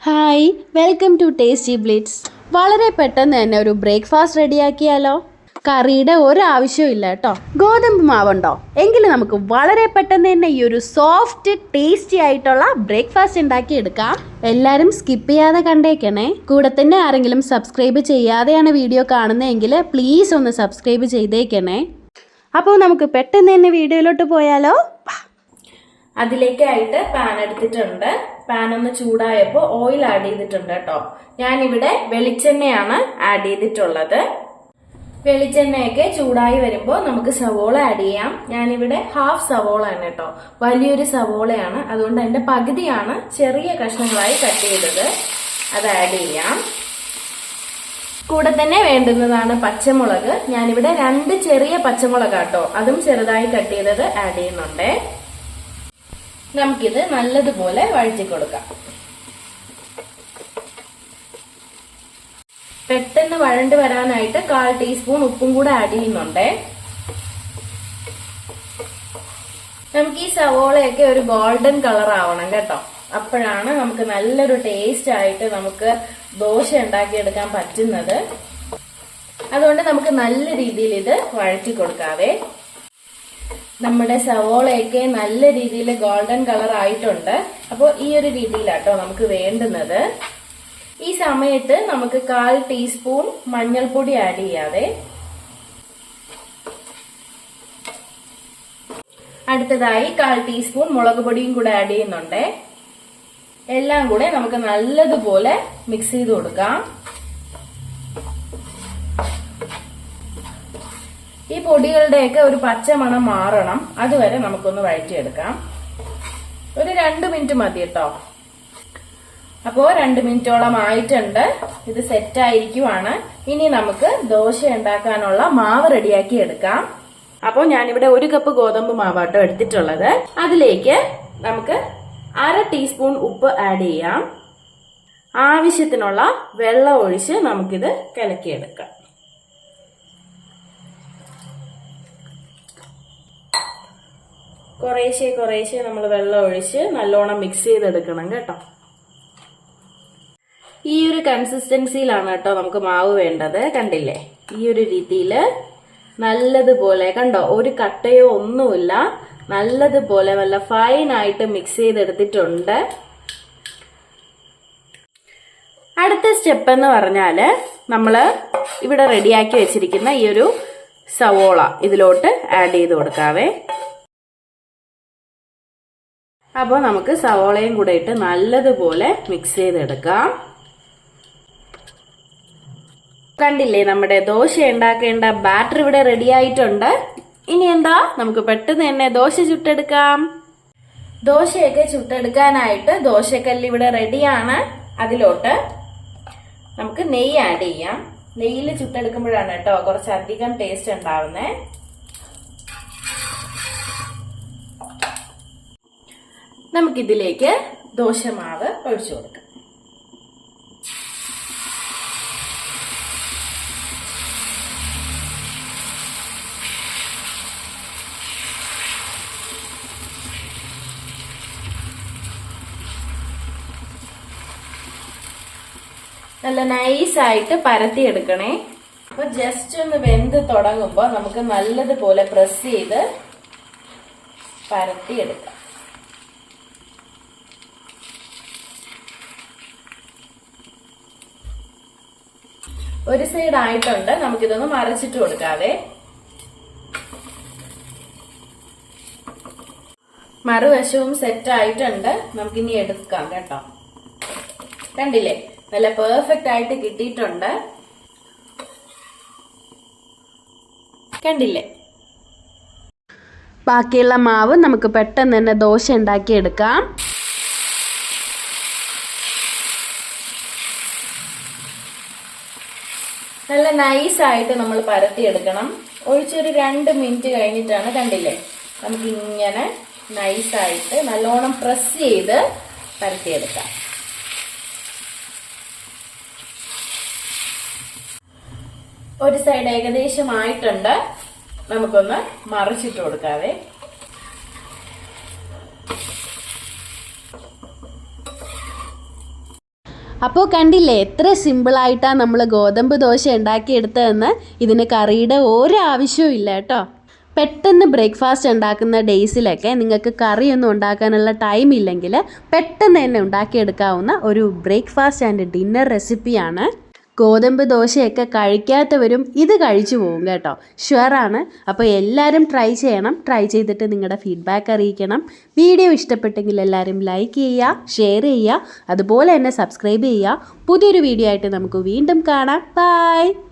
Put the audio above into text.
Hi, welcome to tasty blitz. വളരെ പെട്ടെന്ന് തന്നെ ഒരു ബ്രേക്ക്ഫാസ്റ്റ് റെഡിയാക്കിയാലോ? കറിയുടെ ഒരാവശ്യവും ഇല്ല കേട്ടോ. ഗോതമ്പ് മാവുണ്ടോ? എങ്കിൽ നമുക്ക് വളരെ പെട്ടെന്ന് തന്നെ ഈ ഒരു സോഫ്റ്റ് ടേസ്റ്റി ആയിട്ടുള്ള ബ്രേക്ക്ഫാസ്റ്റ് ഉണ്ടാക്കിയെടുക്കാം. എല്ലാവരും സ്കിപ്പ് ചെയ്യാതെ കണ്ടേക്കണേ. കൂടെ തന്നെ ആരെങ്കിലും സബ്സ്ക്രൈബ് ചെയ്യാതെയാണ് വീഡിയോ കാണുന്നതെങ്കിൽ പ്ലീസ് ഒന്ന് സബ്സ്ക്രൈബ് ചെയ്തേക്കണേ. അപ്പോൾ നമുക്ക് പെട്ടെന്ന് തന്നെ വീഡിയോയിലോട്ട് പോയാലോ? അതിലേക്കായിട്ട് പാൻ എടുത്തിട്ടുണ്ട്. പാൻ ഒന്ന് ചൂടായപ്പോൾ ഓയിൽ ആഡ് ചെയ്തിട്ടുണ്ട് കേട്ടോ. ഞാനിവിടെ വെളിച്ചെണ്ണയാണ് ആഡ് ചെയ്തിട്ടുള്ളത്. വെളിച്ചെണ്ണയൊക്കെ ചൂടായി വരുമ്പോൾ നമുക്ക് സവോള ആഡ് ചെയ്യാം. ഞാനിവിടെ ഹാഫ് സവോള ആണ് കേട്ടോ, വലിയൊരു സവോളയാണ്, അതുകൊണ്ട് അതിന്റെ പകുതിയാണ് ചെറിയ കഷ്ണങ്ങളായി കട്ട് ചെയ്തത്. അത് ആഡ് ചെയ്യാം. കൂടെ തന്നെ വേണ്ടുന്നതാണ് പച്ചമുളക്. ഞാനിവിടെ 2 ചെറിയ പച്ചമുളക് കേട്ടോ, അതും ചെറുതായി കട്ട് ചെയ്തത് ആഡ് ചെയ്യുന്നുണ്ട്. നമുക്കിത് നല്ലതുപോലെ വഴറ്റി കൊടുക്കാം. പെട്ടെന്ന് വഴണ്ട് വരാനായിട്ട് 1/4 ടീസ്പൂൺ ഉപ്പും കൂടെ ആഡ് ചെയ്യുന്നുണ്ട്. നമുക്ക് ഈ സവോളയൊക്കെ ഒരു ഗോൾഡൻ കളർ ആവണം കേട്ടോ. അപ്പോഴാണ് നമുക്ക് നല്ലൊരു ടേസ്റ്റ് ആയിട്ട് നമുക്ക് ദോശ ഉണ്ടാക്കിയെടുക്കാൻ പറ്റുന്നത്. അതുകൊണ്ട് നമുക്ക് നല്ല രീതിയിൽ ഇത് വഴറ്റി കൊടുക്കാതെ. നമ്മുടെ സവോളയൊക്കെ നല്ല രീതിയിൽ ഗോൾഡൻ കളർ ആയിട്ടുണ്ട്. അപ്പോൾ ഈ ഒരു രീതിയിലാട്ടോ നമുക്ക് വേണ്ടുന്നത്. ഈ സമയത്ത് നമുക്ക് 1/4 ടീസ്പൂൺ മഞ്ഞൾപ്പൊടി ആഡ് ചെയ്യാതെ. അടുത്തതായി 1/4 ടീസ്പൂൺ മുളക് പൊടിയും കൂടെ ആഡ് ചെയ്യുന്നുണ്ട്. എല്ലാം കൂടെ നമുക്ക് നല്ലതുപോലെ മിക്സ് ചെയ്ത് കൊടുക്കാം. ഈ പൊടികളുടെയൊക്കെ ഒരു പച്ചമണം മാറണം, അതുവരെ നമുക്കൊന്ന് വഴറ്റിയെടുക്കാം. ഒരു 2 മിനിറ്റ് മതി കേട്ടോ. അപ്പോ 2 മിനിറ്റോളം ആയിട്ടുണ്ട്. ഇത് സെറ്റ് ആയിരിക്കുവാണ്. ഇനി നമുക്ക് ദോശ ഉണ്ടാക്കാനുള്ള മാവ് റെഡിയാക്കി എടുക്കാം. അപ്പോൾ ഞാനിവിടെ 1 കപ്പ് ഗോതമ്പ് മാവാട്ടോ എടുത്തിട്ടുള്ളത്. അതിലേക്ക് നമുക്ക് 1/2 ടീസ്പൂൺ ഉപ്പ് ആഡ് ചെയ്യാം. ആവശ്യത്തിനുള്ള വെള്ളം ഒഴിച്ച് നമുക്കിത് കലക്കിയെടുക്കാം. കുറേശ്ശെ നമ്മൾ വെള്ളം ഒഴിച്ച് നല്ലോണം മിക്സ് ചെയ്തെടുക്കണം കേട്ടോ. ഈ ഒരു കൺസിസ്റ്റൻസിയിലാണ് കേട്ടോ നമുക്ക് മാവ് വേണ്ടത്. കണ്ടില്ലേ, ഈ ഒരു രീതിയിൽ നല്ലതുപോലെ കണ്ടോ, ഒരു കട്ടയോ ഒന്നുമില്ല, നല്ലതുപോലെ നല്ല ഫൈൻ ആയിട്ട് മിക്സ് ചെയ്തെടുത്തിട്ടുണ്ട്. അടുത്ത സ്റ്റെപ്പ് എന്ന് പറഞ്ഞാല് നമ്മള് ഇവിടെ റെഡിയാക്കി വെച്ചിരിക്കുന്ന ഈ ഒരു സവോള ഇതിലോട്ട് ആഡ് ചെയ്ത് കൊടുക്കാവേ. അപ്പോൾ നമുക്ക് സവോളയും കൂടെ ഇട്ട് നല്ലതുപോലെ മിക്സ് ചെയ്തെടുക്കാം. കണ്ടില്ലേ, നമ്മുടെ ദോശ ഉണ്ടാക്കേണ്ട ബാറ്റർ ഇവിടെ റെഡി ആയിട്ടുണ്ട്. ഇനി എന്താ, നമുക്ക് പെട്ടെന്ന് തന്നെ ദോശ ചുട്ടെടുക്കാം. ദോശയൊക്കെ ചുട്ടെടുക്കാനായിട്ട് ദോശക്കല്ല് ഇവിടെ റെഡിയാണ്. അതിലോട്ട് നമുക്ക് നെയ്യ് ആഡ് ചെയ്യാം. നെയ്യിൽ ചുട്ടെടുക്കുമ്പോഴാണ് കേട്ടോ കുറച്ചധികം ടേസ്റ്റ് ഉണ്ടാവുന്നേ. നമുക്കിതിലേക്ക് ദോശമാവ് ഒഴിച്ചു കൊടുക്കാം. നല്ല നൈസായിട്ട് പരത്തിയെടുക്കണേ. അപ്പൊ ജസ്റ്റ് ഒന്ന് വെന്ത് തുടങ്ങുമ്പോ നമുക്ക് നല്ലതുപോലെ പ്രസ് ചെയ്ത് പരത്തിയെടുക്കാം. ഒരു സൈഡ് ആയിട്ടുണ്ട്, നമുക്കിതൊന്ന് മറിച്ചിട്ട് കൊടുക്കാതെ. മറുവശവും സെറ്റ് ആയിട്ടുണ്ട്, നമുക്കിനി എടുക്കാം കേട്ടോ. കണ്ടില്ലേ, നല്ല പെർഫെക്റ്റ് ആയിട്ട് കിട്ടിയിട്ടുണ്ട്. കണ്ടില്ലേ, ബാക്കിയുള്ള മാവ് നമുക്ക് പെട്ടെന്ന് തന്നെ ദോശ ഉണ്ടാക്കിയെടുക്കാം. നല്ല നൈസായിട്ട് നമ്മൾ പരത്തിയെടുക്കണം. ഒഴിച്ചൊരു 2 മിനിറ്റ് കഴിഞ്ഞിട്ടാണ്, കണ്ടില്ലേ, നമുക്ക് ഇങ്ങനെ നൈസായിട്ട് നല്ലോണം പ്രസ് ചെയ്ത് പരത്തിയെടുക്കാം. ഒരു സൈഡ് ഏകദേശം ആയിട്ടുണ്ട്, നമുക്കൊന്ന് മറിച്ചിട്ട് കൊടുക്കാവേ. അപ്പോൾ കണ്ടില്ലേ എത്ര സിമ്പിളായിട്ടാണ് നമ്മൾ ഗോതമ്പ് ദോശ ഉണ്ടാക്കിയെടുത്തതെന്ന്. ഇതിന് കറിയുടെ ഒരു ആവശ്യവും ഇല്ല കേട്ടോ. പെട്ടെന്ന് ബ്രേക്ക്ഫാസ്റ്റ് ഉണ്ടാക്കുന്ന ഡേയ്സിലൊക്കെ നിങ്ങൾക്ക് കറിയൊന്നും ഉണ്ടാക്കാനുള്ള ടൈം ഇല്ലെങ്കിൽ പെട്ടെന്ന് തന്നെ ഉണ്ടാക്കിയെടുക്കാവുന്ന ഒരു ബ്രേക്ക്ഫാസ്റ്റ് ആൻഡ് ഡിന്നർ റെസിപ്പിയാണ്. ഗോതമ്പ് ദോശയൊക്കെ കഴിക്കാത്തവരും ഇത് കഴിച്ചു പോകും കേട്ടോ, ഷുവറാണ്. അപ്പോൾ എല്ലാവരും ട്രൈ ചെയ്യണം. ട്രൈ ചെയ്തിട്ട് നിങ്ങളുടെ ഫീഡ്ബാക്ക് അറിയിക്കണം. വീഡിയോ ഇഷ്ടപ്പെട്ടെങ്കിൽ എല്ലാവരും ലൈക്ക് ചെയ്യുക, ഷെയർ ചെയ്യുക, അതുപോലെ തന്നെ സബ്സ്ക്രൈബ് ചെയ്യുക. പുതിയൊരു വീഡിയോ ആയിട്ട് നമുക്ക് വീണ്ടും കാണാം. ബൈ.